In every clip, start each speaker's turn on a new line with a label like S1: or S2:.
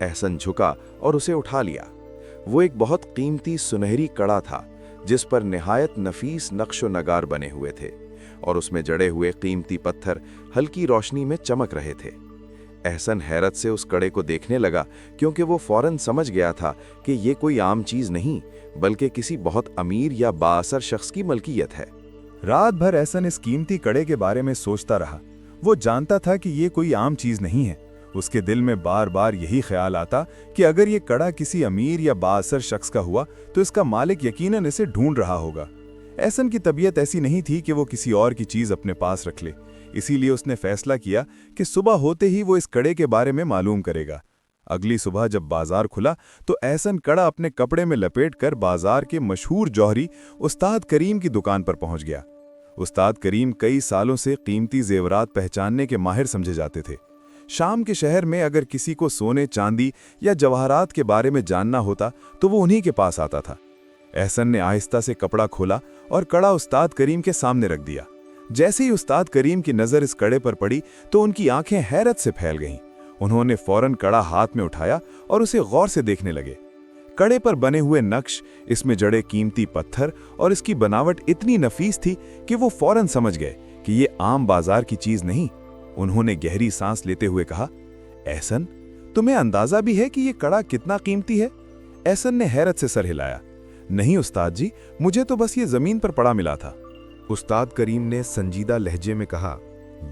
S1: احسن جھکا اور اسے اٹھا لیا۔ وہ ایک بہت قیمتی سنہری کڑا تھا جس پر نہایت نفیس نقش و نگار بنے ہوئے تھے اور اس میں جڑے ہوئے قیمتی پتھر ہلکی روشنی میں چمک رہے تھے۔ احسن حیرت سے اس کڑے کو دیکھنے لگا کیونکہ وہ فوراً سمجھ گیا تھا کہ یہ کوئی عام چیز نہیں بلکہ کسی بہت امیر یا بااثر شخص کی ملکیت ہے۔
S2: رات بھر احسن اس قیمتی کڑے کے بارے میں سوچتا رہا۔ وہ جانتا تھا کہ یہ کوئی عام چیز نہیں ہے۔ اس کے دل میں بار بار یہی خیال آتا کہ اگر یہ کڑا کسی امیر یا بااثر شخص کا ہوا تو اس کا مالک یقیناً اسے ڈھونڈ رہا ہوگا۔ احسن کی طبیعت ایسی نہیں تھی کہ وہ کسی اور کی چیز اپنے پاس رکھ لے، اسی لیے اس نے فیصلہ کیا کہ صبح ہوتے ہی وہ اس کڑے کے بارے میں معلوم کرے گا۔ اگلی صبح جب بازار کھلا تو احسن کڑا اپنے کپڑے میں لپیٹ کر بازار کے مشہور جوہری استاد کریم کی دکان پر پہنچ گیا۔ استاد کریم کئی سالوں سے قیمتی زیورات پہچاننے کے ماہر سمجھے جاتے تھے۔ شام کے شہر میں اگر کسی کو سونے، چاندی یا جواہرات کے بارے میں جاننا ہوتا تو وہ انہی کے پاس آتا تھا۔ احسن نے آہستہ سے کپڑا کھولا اور کڑا استاد کریم کے سامنے رکھ دیا۔ جیسے ہی استاد کریم کی نظر اس کڑے پر پڑی تو ان کی آنکھیں حیرت سے پھیل گئیں۔ انہوں نے فوراً کڑا ہاتھ میں اٹھایا اور اسے غور سے دیکھنے لگے۔ کڑے پر بنے ہوئے نقش، اس میں جڑے قیمتی پتھر اور اس کی بناوٹ اتنی نفیس تھی کہ وہ فوراً سمجھ گئے کہ یہ عام بازار کی چیز نہیں۔ انہوں نے گہری سانس لیتے ہوئے کہا، احسن، تمہیں اندازہ بھی ہے کہ یہ کڑا کتنا قیمتی ہے؟ احسن نے حیرت سے سر ہلایا۔ نہیں استاد جی، مجھے تو بس یہ زمین پر پڑا ملا تھا۔
S3: استاد کریم نے سنجیدہ لہجے میں کہا،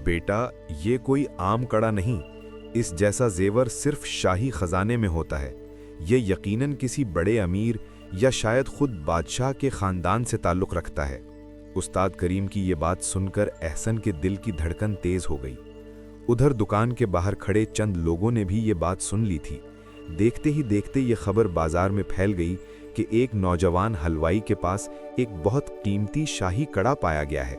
S3: بیٹا، یہ کوئی عام کڑا نہیں، اس جیسا زیور صرف شاہی خزانے میں ہوتا ہے۔ یہ یقیناً کسی بڑے امیر یا شاید خود بادشاہ کے خاندان سے تعلق رکھتا ہے۔ استاد کریم کی یہ بات سن کر احسن کے دل کی دھڑکن تیز ہو گئی۔ ادھر دکان کے باہر کھڑے چند لوگوں نے بھی یہ بات سن لی تھی۔ دیکھتے ہی دیکھتے یہ خبر بازار میں پھیل گئی کہ ایک نوجوان حلوائی کے پاس ایک بہت قیمتی شاہی کڑا پایا گیا ہے۔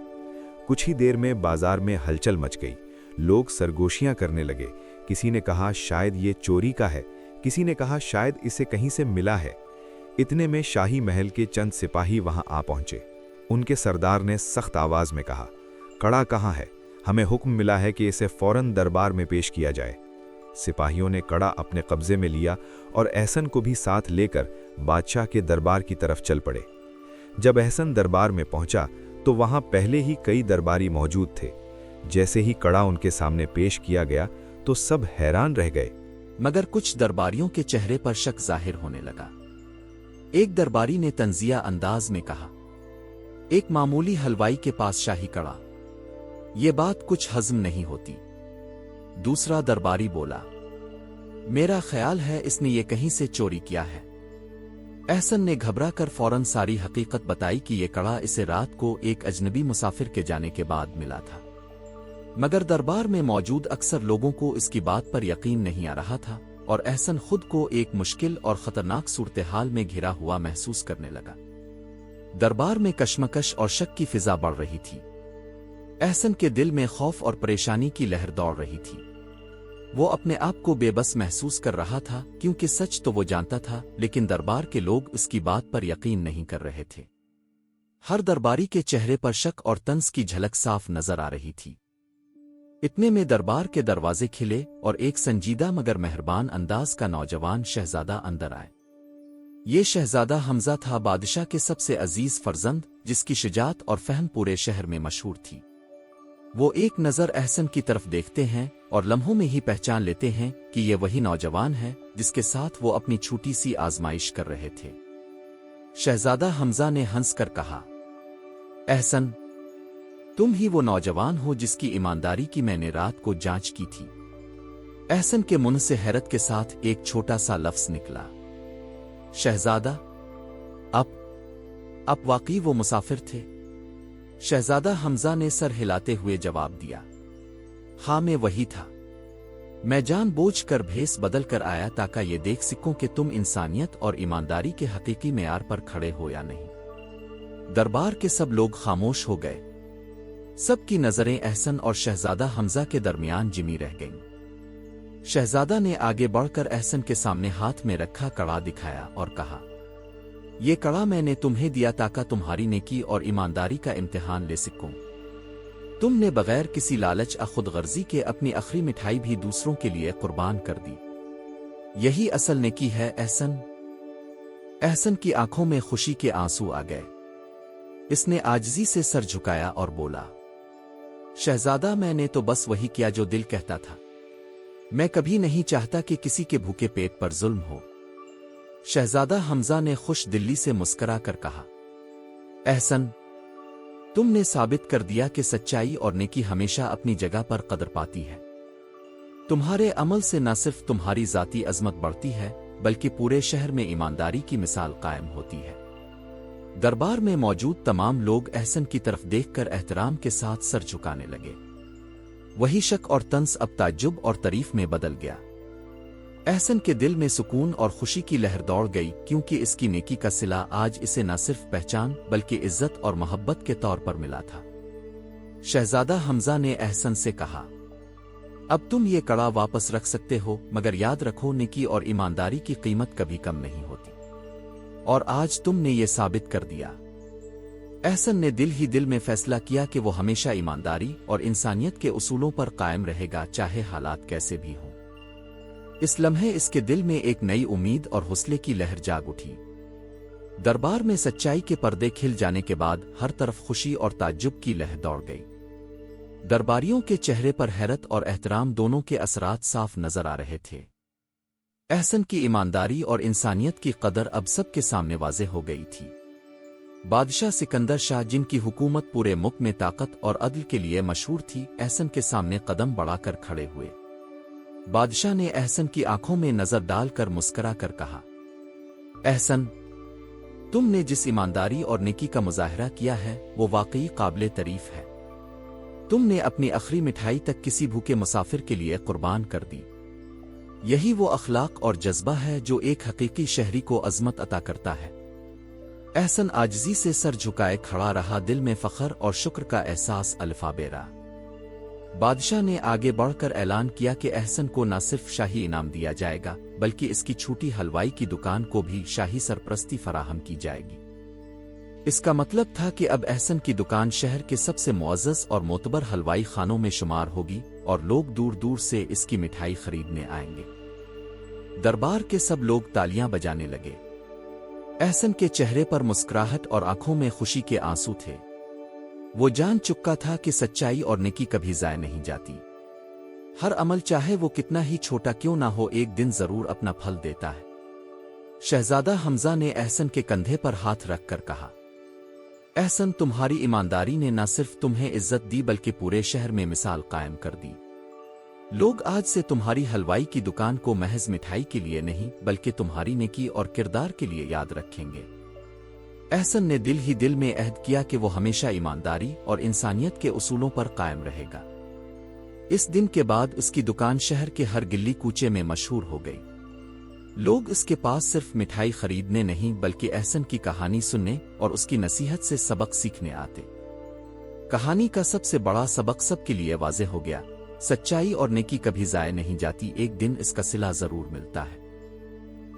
S3: کچھ ہی دیر میں بازار میں ہلچل مچ گئی۔ لوگ سرگوشیاں کرنے لگے۔ کسی نے کہا شاید یہ چوری کا ہے، کسی نے کہا شاید اسے کہیں سے ملا ہے۔ اتنے میں شاہی محل کے چند سپاہی وہاں آ پہنچے۔ ان کے سردار نے سخت آواز میں کہا، کڑا کہاں ہے؟ ہمیں حکم ملا ہے کہ اسے فوراً دربار میں پیش کیا جائے۔ سپاہیوں نے کڑا اپنے قبضے میں لیا اور احسن کو بھی ساتھ لے کر بادشاہ کے دربار کی طرف چل پڑے۔ جب احسن دربار میں پہنچا تو وہاں پہلے ہی کئی درباری موجود تھے۔ جیسے ہی کڑا ان کے سامنے پیش کیا گیا تو سب حیران رہ گئے،
S4: مگر کچھ درباریوں کے چہرے پر شک ظاہر ہونے لگا۔ ایک درباری نے طنزیہ انداز میں کہا، ایک معمولی حلوائی کے پاس شاہی کڑا، یہ بات کچھ ہضم نہیں ہوتی۔ دوسرا درباری بولا، میرا خیال ہے اس نے یہ کہیں سے چوری کیا ہے۔ احسن نے گھبرا کر فوراً ساری حقیقت بتائی کہ یہ کڑا اسے رات کو ایک اجنبی مسافر کے جانے کے بعد ملا تھا، مگر دربار میں موجود اکثر لوگوں کو اس کی بات پر یقین نہیں آ رہا تھا اور احسن خود کو ایک مشکل اور خطرناک صورتحال میں گھرا ہوا محسوس کرنے لگا۔ دربار میں کشمکش اور شک کی فضا بڑھ رہی تھی۔ احسن کے دل میں خوف اور پریشانی کی لہر دوڑ رہی تھی۔ وہ اپنے آپ کو بے بس محسوس کر رہا تھا کیونکہ سچ تو وہ جانتا تھا، لیکن دربار کے لوگ اس کی بات پر یقین نہیں کر رہے تھے۔ ہر درباری کے چہرے پر شک اور طنز کی جھلک صاف نظر آ رہی تھی۔ اتنے میں دربار کے دروازے کھلے اور ایک سنجیدہ مگر مہربان انداز کا نوجوان شہزادہ اندر آئے۔ یہ شہزادہ حمزہ تھا، بادشاہ کے سب سے عزیز فرزند، جس کی شجاعت اور فہم پورے شہر میں مشہور تھی۔ وہ ایک نظر احسن کی طرف دیکھتے ہیں اور لمحوں میں ہی پہچان لیتے ہیں کہ یہ وہی نوجوان ہے جس کے ساتھ وہ اپنی چھوٹی سی آزمائش کر رہے تھے۔ شہزادہ حمزہ نے ہنس کر کہا، احسن، تم ہی وہ نوجوان ہو جس کی ایمانداری کی میں نے رات کو جانچ کی تھی۔ احسن کے منہ سے حیرت کے ساتھ ایک چھوٹا سا لفظ نکلا، شہزادہ، اب واقعی وہ مسافر تھے؟ شہزادہ حمزہ نے سر ہلاتے ہوئے جواب دیا، ہاں میں وہی تھا۔ میں جان بوجھ کر بھیس بدل کر آیا تاکہ یہ دیکھ سکوں کہ تم انسانیت اور ایمانداری کے حقیقی معیار پر کھڑے ہو یا نہیں۔ دربار کے سب لوگ خاموش ہو گئے۔ سب کی نظریں احسن اور شہزادہ حمزہ کے درمیان جمی رہ گئیں۔ شہزادہ نے آگے بڑھ کر احسن کے سامنے ہاتھ میں رکھا کڑا دکھایا اور کہا، یہ کڑا میں نے تمہیں دیا تاکہ تمہاری نیکی اور ایمانداری کا امتحان لے سکوں۔ تم نے بغیر کسی لالچ خود غرضی کے اپنی آخری مٹھائی بھی دوسروں کے لیے قربان کر دی۔ یہی اصل نیکی ہے احسن۔ احسن کی آنکھوں میں خوشی کے آنسو آ گئے۔ اس نے عاجزی سے سر جھکایا اور بولا، شہزادہ میں نے تو بس وہی کیا جو دل کہتا تھا۔ میں کبھی نہیں چاہتا کہ کسی کے بھوکے پیٹ پر ظلم ہو۔ شہزادہ حمزہ نے خوش دلی سے مسکرا کر کہا، احسن، تم نے ثابت کر دیا کہ سچائی اور نیکی ہمیشہ اپنی جگہ پر قدر پاتی ہے۔ تمہارے عمل سے نہ صرف تمہاری ذاتی عظمت بڑھتی ہے بلکہ پورے شہر میں ایمانداری کی مثال قائم ہوتی ہے۔ دربار میں موجود تمام لوگ احسن کی طرف دیکھ کر احترام کے ساتھ سر جھکانے لگے۔ وہی شک اور طنز اب تعجب اور تعریف میں بدل گیا۔ احسن کے دل میں سکون اور خوشی کی لہر دوڑ گئی، کیونکہ اس کی نیکی کا صلہ آج اسے نہ صرف پہچان بلکہ عزت اور محبت کے طور پر ملا تھا۔ شہزادہ حمزہ نے احسن سے کہا، اب تم یہ کڑا واپس رکھ سکتے ہو، مگر یاد رکھو نیکی اور ایمانداری کی قیمت کبھی کم نہیں ہوتی، اور آج تم نے یہ ثابت کر دیا۔ احسن نے دل ہی دل میں فیصلہ کیا کہ وہ ہمیشہ ایمانداری اور انسانیت کے اصولوں پر قائم رہے گا، چاہے حالات کیسے بھی ہوں۔ اس لمحے اس کے دل میں ایک نئی امید اور حوصلے کی لہر جاگ اٹھی۔ دربار میں سچائی کے پردے کھل جانے کے بعد ہر طرف خوشی اور تعجب کی لہر دوڑ گئی۔ درباریوں کے چہرے پر حیرت اور احترام دونوں کے اثرات صاف نظر آ رہے تھے۔ احسن کی ایمانداری اور انسانیت کی قدر اب سب کے سامنے واضح ہو گئی تھی۔ بادشاہ سکندر شاہ، جن کی حکومت پورے ملک میں طاقت اور عدل کے لیے مشہور تھی، احسن کے سامنے قدم بڑھا کر کھڑے ہوئے۔ بادشاہ نے احسن کی آنکھوں میں نظر ڈال کر مسکرا کر کہا، احسن، تم نے جس ایمانداری اور نیکی کا مظاہرہ کیا ہے وہ واقعی قابل تعریف ہے۔ تم نے اپنی آخری مٹھائی تک کسی بھوکے مسافر کے لیے قربان کر دی۔ یہی وہ اخلاق اور جذبہ ہے جو ایک حقیقی شہری کو عظمت عطا کرتا ہے۔ احسن عاجزی سے سر جھکائے کھڑا رہا، دل میں فخر اور شکر کا احساس الفا بیرا۔ بادشاہ نے آگے بڑھ کر اعلان کیا کہ احسن کو نہ صرف شاہی انعام دیا جائے گا بلکہ اس کی چھوٹی حلوائی کی دکان کو بھی شاہی سرپرستی فراہم کی جائے گی۔ اس کا مطلب تھا کہ اب احسن کی دکان شہر کے سب سے معزز اور معتبر حلوائی خانوں میں شمار ہوگی اور لوگ دور دور سے اس کی مٹھائی خریدنے آئیں گے۔ دربار کے سب لوگ تالیاں بجانے لگے۔ احسن کے چہرے پر مسکراہٹ اور آنکھوں میں خوشی کے آنسو تھے۔ وہ جان چکا تھا کہ سچائی اور نیکی کبھی ضائع نہیں جاتی۔ ہر عمل چاہے وہ کتنا ہی چھوٹا کیوں نہ ہو، ایک دن ضرور اپنا پھل دیتا ہے۔ شہزادہ حمزہ نے احسن کے کندھے پر ہاتھ رکھ کر کہا، احسن، تمہاری ایمانداری نے نہ صرف تمہیں عزت دی بلکہ پورے شہر میں مثال قائم کر دی۔ لوگ آج سے تمہاری حلوائی کی دکان کو محض مٹھائی کے لیے نہیں بلکہ تمہاری نیکی اور کردار کے لیے یاد رکھیں گے۔ احسن نے دل ہی دل میں عہد کیا کہ وہ ہمیشہ ایمانداری اور انسانیت کے اصولوں پر قائم رہے گا۔ اس دن کے بعد اس کی دکان شہر کے ہر گلی کوچے میں مشہور ہو گئی۔ لوگ اس کے پاس صرف مٹھائی خریدنے نہیں بلکہ احسن کی کہانی سننے اور اس کی نصیحت سے سبق سیکھنے آتے۔ کہانی کا سب سے بڑا سبق سب کے لیے واضح ہو گیا، سچائی اور نیکی کبھی ضائع نہیں جاتی، ایک دن اس کا صلہ ضرور ملتا ہے۔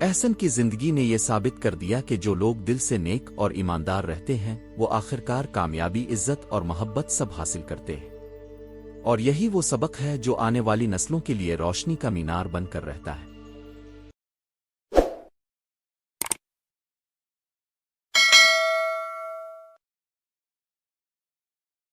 S4: احسن کی زندگی نے یہ ثابت کر دیا کہ جو لوگ دل سے نیک اور ایماندار رہتے ہیں وہ آخرکار کامیابی، عزت اور محبت سب حاصل کرتے ہیں، اور یہی وہ سبق ہے جو آنے والی نسلوں کے لیے روشنی کا مینار بن کر رہتا ہے۔